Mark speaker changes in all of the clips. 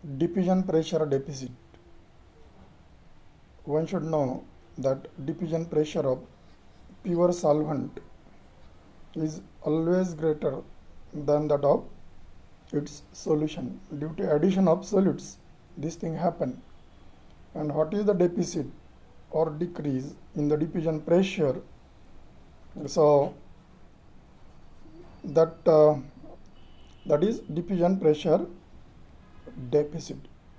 Speaker 1: Diffusion pressure deficit. One should know that diffusion pressure of pure solvent is always greater than that of its solution. Due to addition of solutes, this thing happen. And what is the deficit or decrease in the diffusion pressure? So that is diffusion pressure deficit.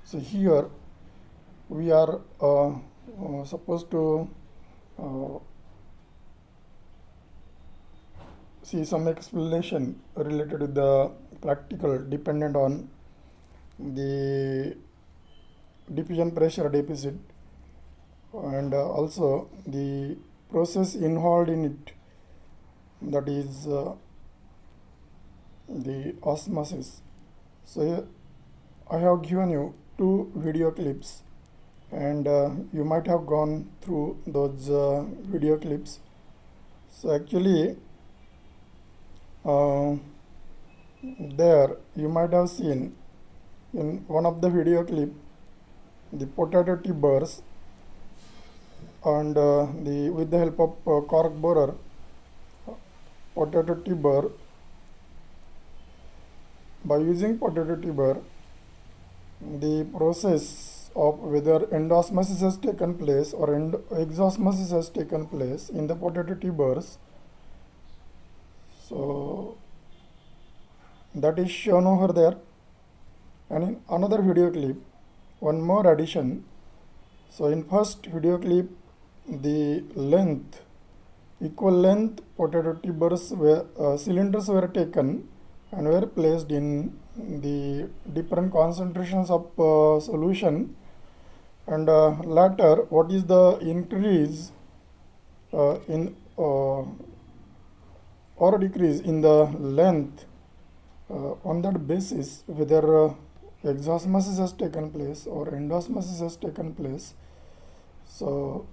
Speaker 1: So here we are supposed to see some explanation related to the practical dependent on the diffusion pressure deficit and also the process involved in it, that is the osmosis. So I have given you two video clips and you might have gone through those video clips. So actually there you might have seen in one of the video clip the potato tubers and with the help of cork borer potato tuber. By using potato tuber, the process of whether endosmosis has taken place or exosmosis has taken place in the potato tubers. So that is shown over there. And in another video clip, one more addition. So in first video clip, the length, equal length potato tubers cylinders were taken and were placed in the different concentrations of solution, and later what is the increase in or decrease in the length, on that basis whether exosmosis has taken place or endosmosis has taken place. So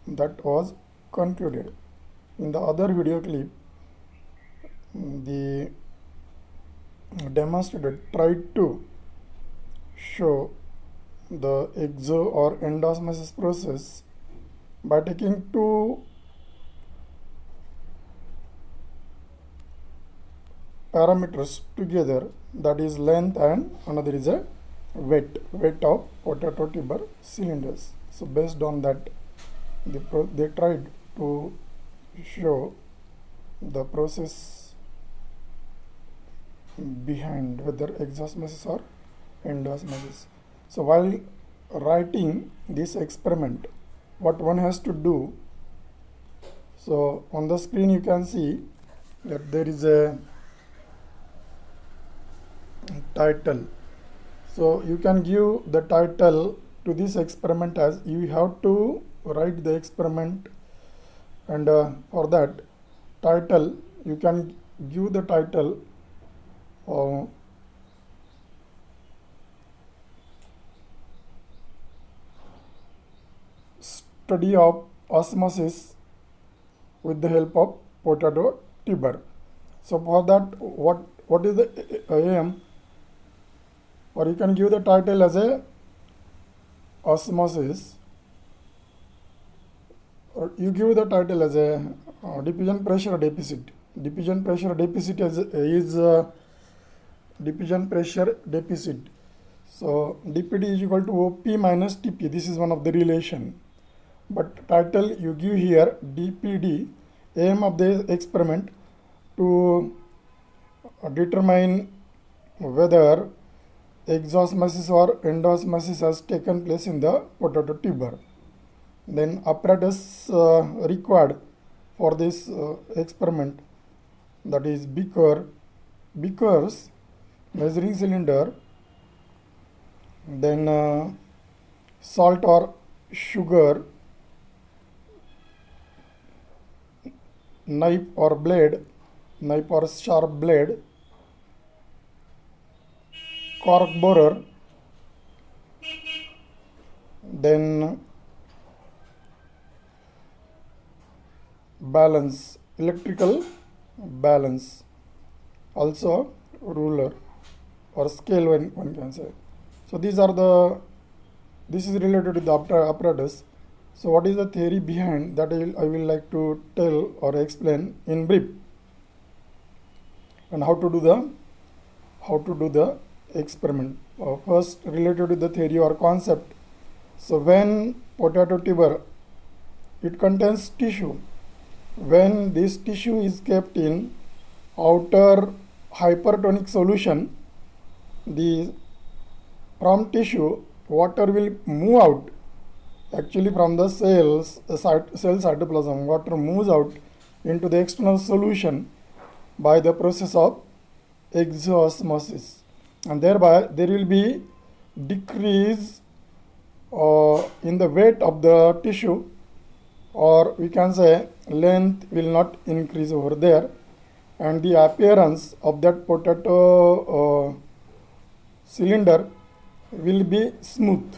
Speaker 1: that was concluded. In the other video clip, the demonstrator tried to show the exo or endosmosis process by taking two parameters together, that is length and another is a weight of potato tuber cylinders. So based on that, they tried to show the process behind whether exosmosis or endosmosis. So while writing this experiment, what one has to do, so on the screen you can see that there is a title. So you can give the title to this experiment as you have to write the experiment, and for that title you can give the title study of osmosis with the help of potato tuber. So for that, what is the aim, or you can give the title as a osmosis, or you give the title as a diffusion pressure deficit. Diffusion pressure deficit is diffusion pressure deficit. So dPd is equal to OP minus Tp. This is one of the relation. But title you give here dPd, aim of the experiment to determine whether exosmosis or endosmosis has taken place in the potato tuber. Then apparatus required for this experiment, that is beakers, measuring cylinder, then salt or sugar, knife or sharp blade, cork borer, then balance, electrical balance, also ruler or scale, one can say. So this is related to the apparatus. So what is the theory behind that I will like to tell or explain in brief, and how to do the experiment. First, related to the theory or concept. So when potato tuber, it contains tissue. When this tissue is kept in outer hypertonic solution, from tissue water will move out. Actually, from the cell cytoplasm, water moves out into the external solution by the process of exosmosis, and thereby there will be decrease in the weight of the tissue, or we can say length will not increase over there, and the appearance of that potato cylinder will be smooth,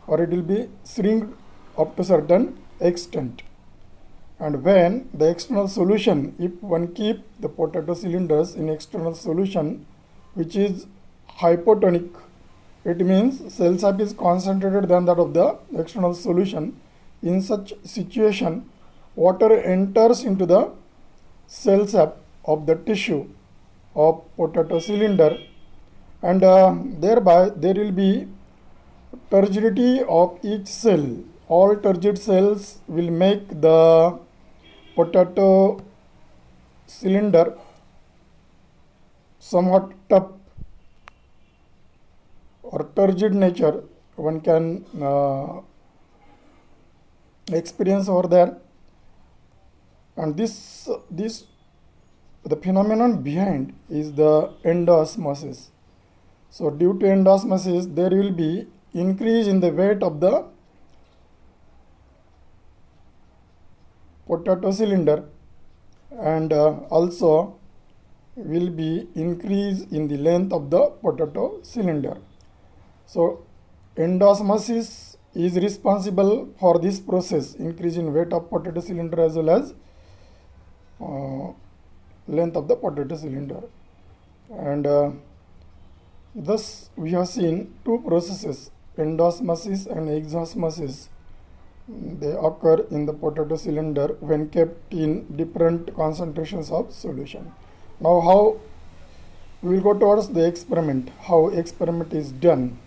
Speaker 1: or it will be shrink up to certain extent. And when the external solution, if one keep the potato cylinders in external solution which is hypotonic, it means cell sap is concentrated than that of the external solution. In such situation, water enters into the cell sap of the tissue of potato cylinder, and thereby there will be turgidity of each cell. All turgid cells will make the potato cylinder somewhat tough or turgid nature one can experience over there. And this the phenomenon behind is the endosmosis. So due to endosmosis, there will be increase in the weight of the potato cylinder, and also will be increase in the length of the potato cylinder. So endosmosis is responsible for this process, increase in weight of potato cylinder as well as length of the potato cylinder. And thus we have seen two processes, endosmosis and exosmosis. They occur in the potato cylinder when kept in different concentrations of solution. Now how we will go towards the experiment, how experiment is done.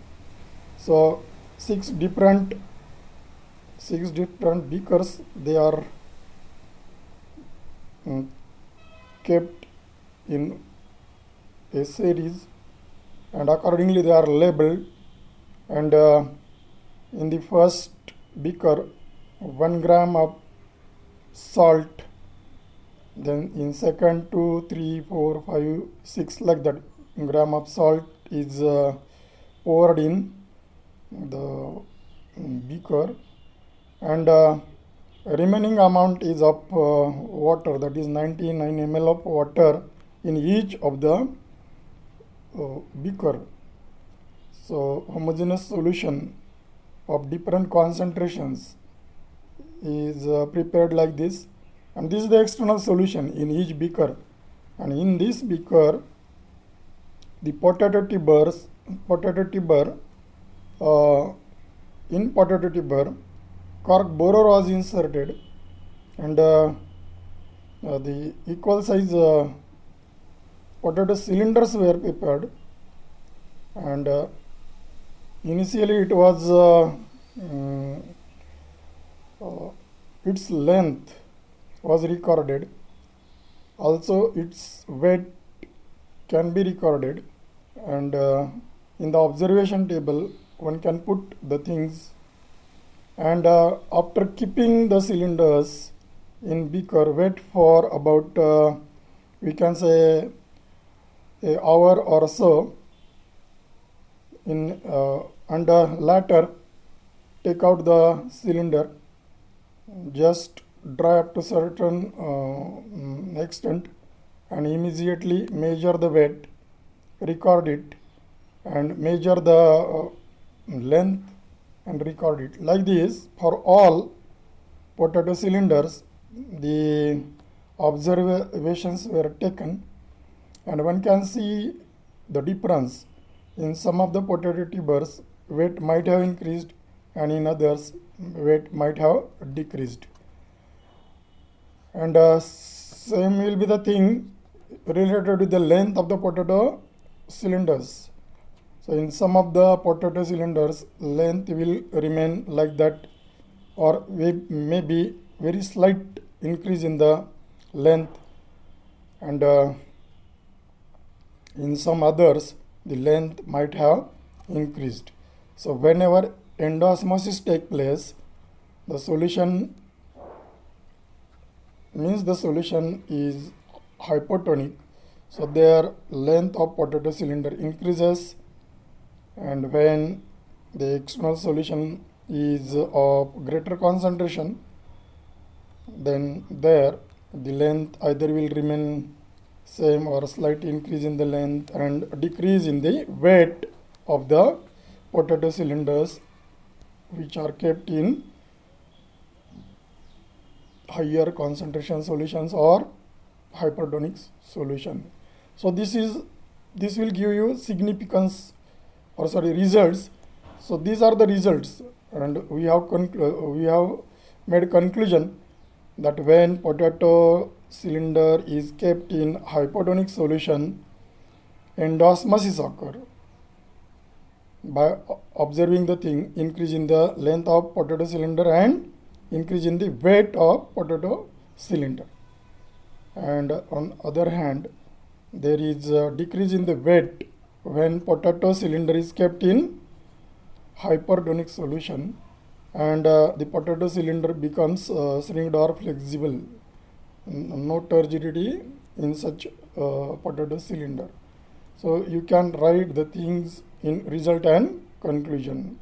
Speaker 1: So six different beakers, they are kept in a series, and accordingly they are labeled. And in the first beaker, 1 gram of salt, then in second 2, 3, 4, 5, 6 like that gram of salt is poured in the beaker, and remaining amount is of water, that is 99 ml of water in each of the beaker. So homogeneous solution of different concentrations is prepared like this, and this is the external solution in each beaker. And in this beaker, the potato tuber, cork borer was inserted, and the equal size potato cylinders were prepared, and initially it was its length was recorded, also its weight can be recorded, and in the observation table one can put the things. And after keeping the cylinders in beaker, wait for about we can say an hour or so, in and later take out the cylinder, just dry up to certain extent, and immediately measure the weight, record it, and measure the length and record it. Like this, for all potato cylinders, the observations were taken, and one can see the difference In some of the potato tubers, weight might have increased, and in others, weight might have decreased. And same will be the thing related to the length of the potato cylinders. So in some of the potato cylinders, length will remain like that, or maybe very slight increase in the length, and in some others the length might have increased. So whenever endosmosis take place, the solution means the solution is hypotonic, so their length of potato cylinder increases, and when the external solution is of greater concentration, then there the length either will remain same or slight increase in the length and decrease in the weight of the potato cylinders which are kept in higher concentration solutions or hypertonic solution. So this will give you significance, or sorry, results. So these are the results, and we have made conclusion that when potato cylinder is kept in hypotonic solution, endosmosis occur. By observing the thing, increase in the length of potato cylinder and increase in the weight of potato cylinder. And on other hand, there is a decrease in the weight when potato cylinder is kept in hypertonic solution, and the potato cylinder becomes shrinked or flexible. No turgidity in such potato cylinder. So you can write the things in result and conclusion.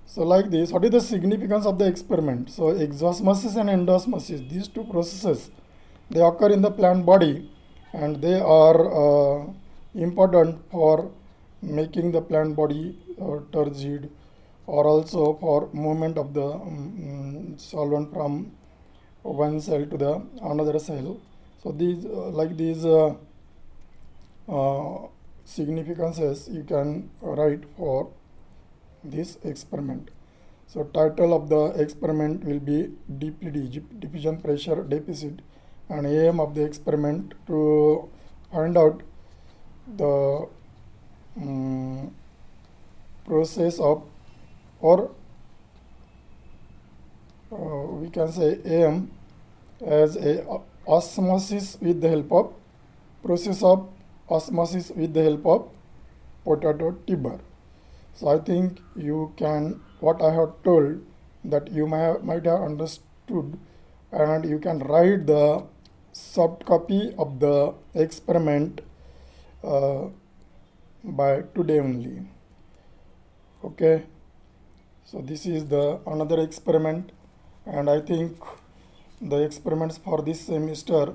Speaker 1: So like this, what is the significance of the experiment? So exosmosis and endosmosis, these two processes, they occur in the plant body, and they are important for making the plant body turgid, or also for movement of the solvent from one cell to the another cell. So these significances you can write for this experiment. So title of the experiment will be DPD, diffusion pressure deficit, and aim of the experiment to find out the process of, or we can say aim as a osmosis with the help of process of osmosis with the help of potato tuber. So I think you can, what I have told, that you might have understood, and you can write the soft copy of the experiment by today only. Okay, so this is the another experiment, and I think the experiments for this semester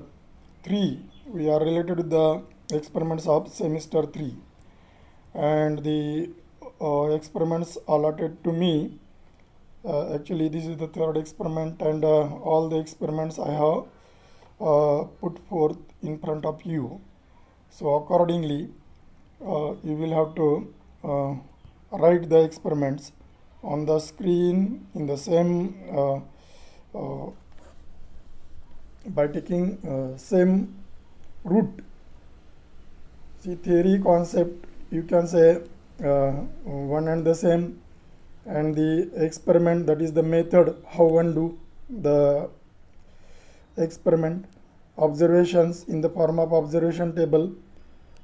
Speaker 1: 3, we are related to the experiments of semester 3, and the experiments allotted to me, actually this is the third experiment, and all the experiments I have put forth in front of you. So accordingly you will have to write the experiments on the screen in the same by taking same route. See, theory concept you can say one and the same, and the experiment, that is the method how one do the experiment, observations in the form of observation table.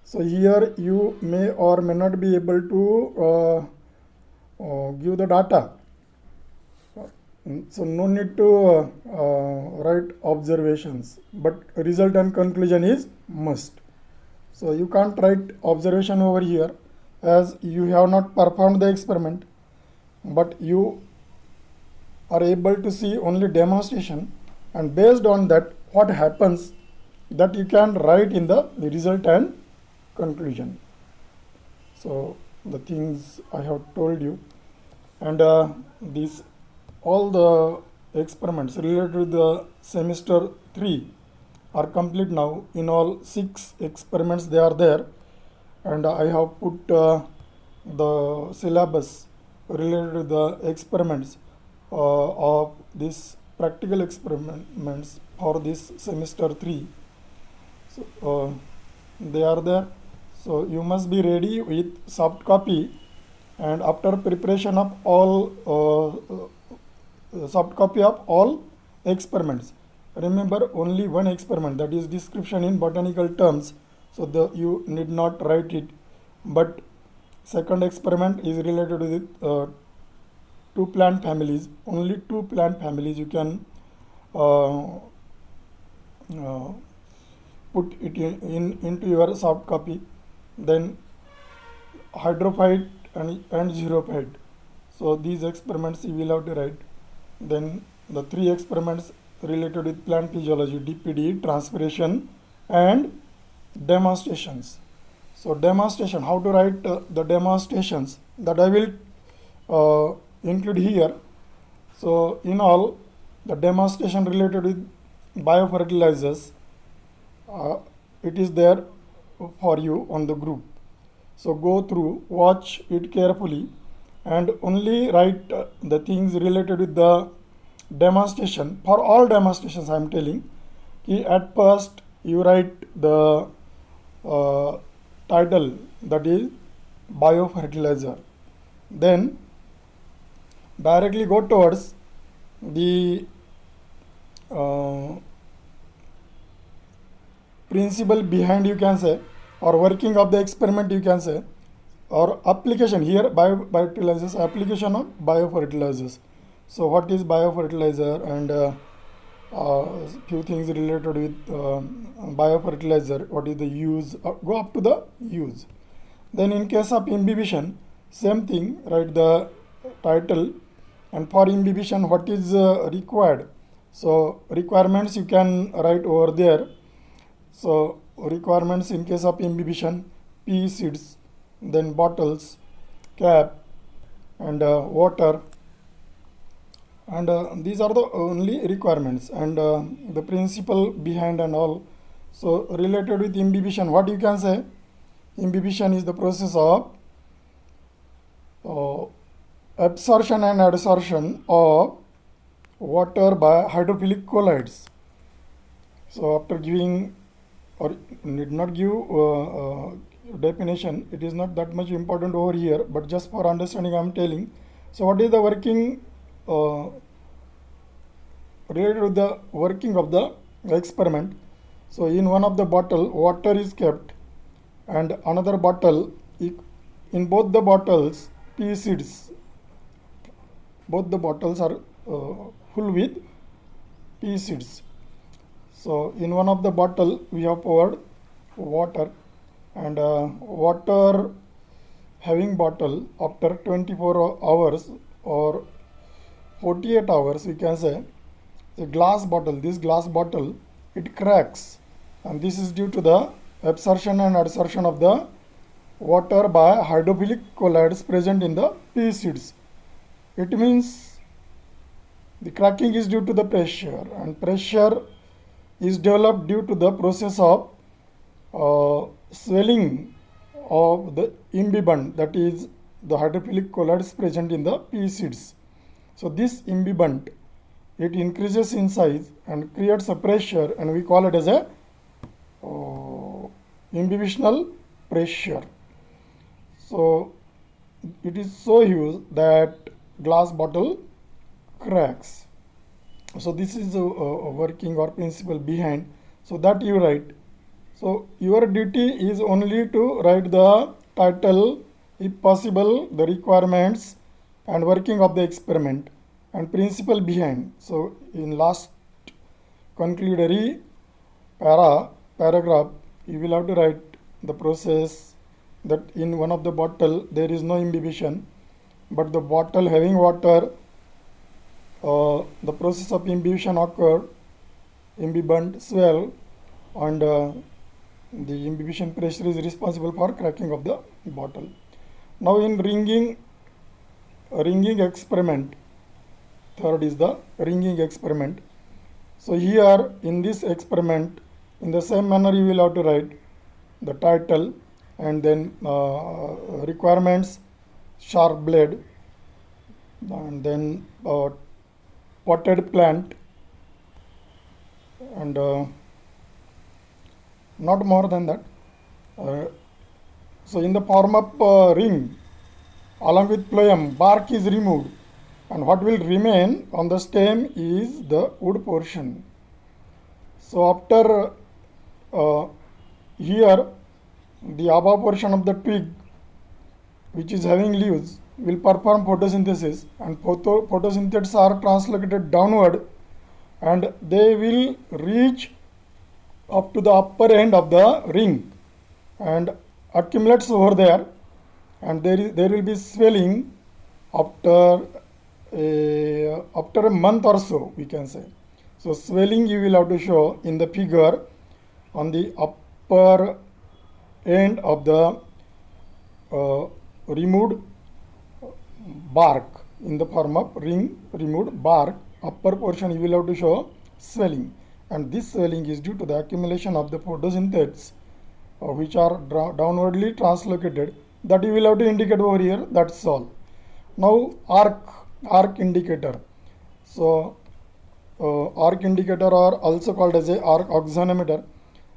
Speaker 1: So here you may or may not be able to give the data, so no need to write observations, but result and conclusion is must. So you can't write observation over here as you have not performed the experiment, but you are able to see only demonstration, and based on that what happens, that you can write in the result and conclusion. So the things I have told you, and these all the experiments related to the semester 3 are complete now. In all 6 experiments they are there, and I have put the syllabus related to the experiments of this practical experiments for this semester 3. So they are there. So you must be ready with soft copy, and after preparation of all soft copy of all experiments. Remember only one experiment, that is description in botanical terms, so you need not write it. But second experiment is related with two plant families. Only two plant families you can uh, put it into your soft copy. Then hydrophyte and xerophyte. So these experiments you will have to write. Then the three experiments related with plant physiology, DPD, transpiration and demonstrations. So demonstration, how to write the demonstrations, that I will include here. So in all, the demonstration related with biofertilizers, it is there for you on the group. So go through, watch it carefully, and only write the things related with the demonstration. For all demonstrations I am telling, at first you write the title, that is biofertilizer. Then directly go towards the principle behind, you can say, or working of the experiment, you can say, or application. Here biofertilizers, application of biofertilizers. So what is biofertilizer, and few things related with biofertilizer, what is the use, go up to the use. Then in case of imbibition, same thing, write the title, and for imbibition what is required. So requirements you can write over there. So requirements in case of imbibition: pea seeds, then bottles, cap, and water, and these are the only requirements, and the principle behind and all. So related with imbibition, what you can say, imbibition is the process of absorption and adsorption of water by hydrophilic colloids. So after giving, or need not give definition, it is not that much important over here, but just for understanding I am telling. So what is the working related with the working of the experiment? So in one of the bottle water is kept, and another bottle, in both the bottles pea seeds, both the bottles are full with pea seeds. So in one of the bottle we have poured water, and water having bottle, after 24 hours or 48 hours, we can say, the glass bottle, this glass bottle, it cracks, and this is due to the absorption and adsorption of the water by hydrophilic colloids present in the pea seeds. It means the cracking is due to the pressure, and pressure is developed due to the process of swelling of the imbibant, that is the hydrophilic colloids present in the pea seeds. So this imbibant, it increases in size and creates a pressure, and we call it as a imbibitional pressure. So it is so huge that glass bottle cracks. So this is the working or principle behind. So that you write. So your duty is only to write the title, if possible, the requirements and working of the experiment and principle behind. So in last concludatory paragraph, you will have to write the process, that in one of the bottle there is no imbibition, but the bottle having water, the process of imbibition occurred, imbibant swell, and the imbibition pressure is responsible for cracking of the bottle. Now in ringing experiment, third is the ringing experiment. So here in this experiment, in the same manner you will have to write the title, and then requirements sharp blade, and then potted plant, and not more than that. So in the form of ring, along with phloem, bark is removed, and what will remain on the stem is the wood portion. So after here, the above portion of the twig, which is having leaves, will perform photosynthesis, and photosynthetes are translocated downward, and they will reach up to the upper end of the ring and accumulates over there, and there will be swelling after a month or so, we can say. So swelling you will have to show in the figure on the upper end of the removed bark, in the form of ring removed bark. Upper portion you will have to show swelling, and this swelling is due to the accumulation of the photosynthetes which are downwardly translocated, that you will have to indicate over here. That's all. Now arc indicator. So arc indicator are also called as a arc oxynometer.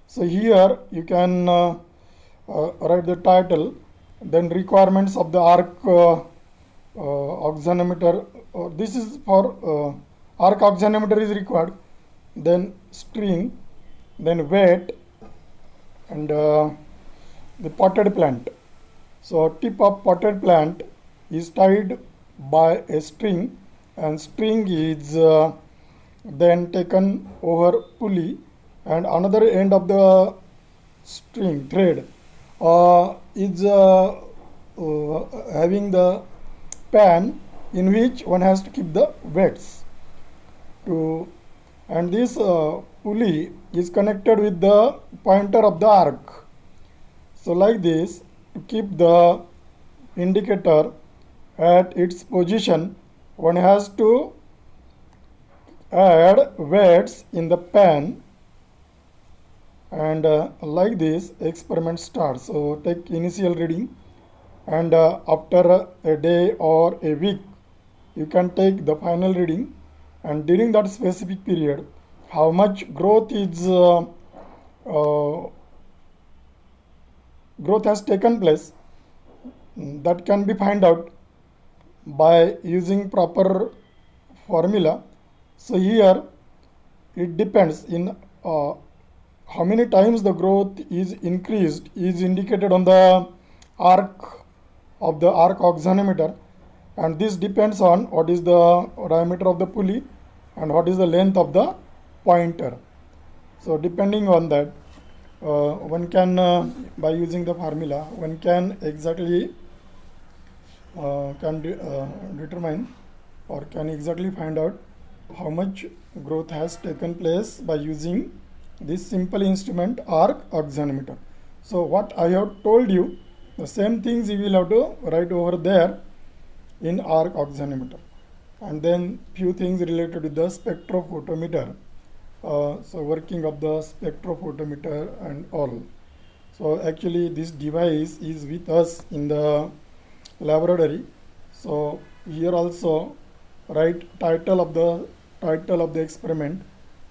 Speaker 1: So here you can write the title, then requirements of the arc oxynometer. This is for arc oxynometer is required, then string, then weight, and the potted plant. So tip of potted plant is tied by a string, and string is then taken over pulley, and another end of the string thread is having the pan in which one has to keep the weights to, and this pulley is connected with the pointer of the arc. So like this, to keep the indicator at its position, one has to add weights in the pan, and like this experiment starts. So take initial reading, and after a day or a week you can take the final reading, and during that specific period how much growth has taken place, that can be find out by using proper formula. So here it depends in how many times the growth is increased is indicated on the arc of the arc oxynometer, and this depends on what is the diameter of the pulley and what is the length of the pointer. So depending on that, one can by using the formula one can exactly determine or can exactly find out how much growth has taken place by using this simple instrument arc oxynometer. So what I have told you, the same things you will have to write over there in arc oxynometer, and then few things related to the spectrophotometer. So working of the spectrophotometer and all. So actually this device is with us in the laboratory. So here also write title of the experiment.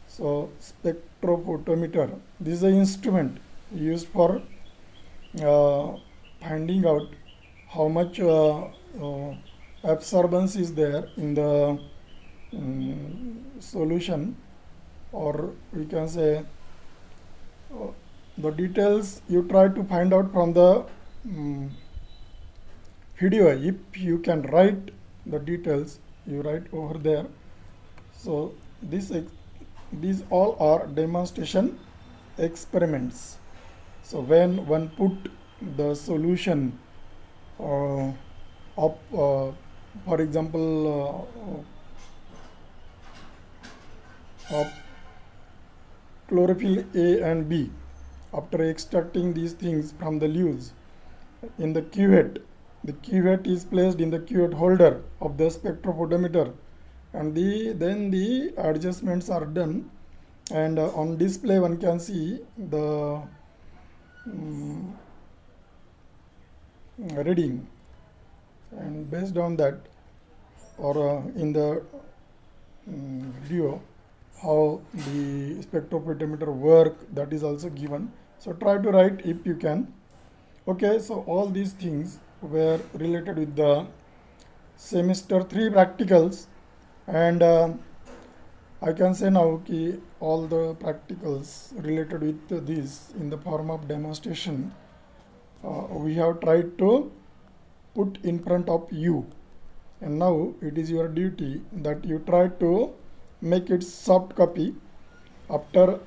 Speaker 1: So spectrophotometer, this is an instrument used for finding out how much absorbance is there in the solution, or we can say the details you try to find out from the video. If you can write the details, you write over there. So these all are demonstration experiments. So when one put the solution of for example of chlorophyll A and B, after extracting these things from the leaves in the cuvette, the cuvette is placed in the cuvette holder of the spectrophotometer, and then the adjustments are done, and on display one can see the reading and based on that, or in the video, how the spectrophotometer work, that is also given. So try to write if you can. Okay, so all these things were related with the semester 3 practicals, and I can say now ki all the practicals related with this in the form of demonstration we have tried to put in front of you, and now it is your duty that you try to make it soft copy. After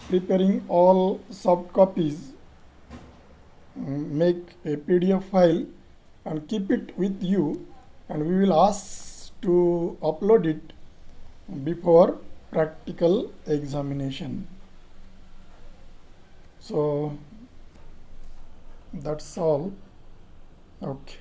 Speaker 1: preparing all soft copies, make a PDF file and keep it with you, and we will ask to upload it before practical examination. So that's all. Okay.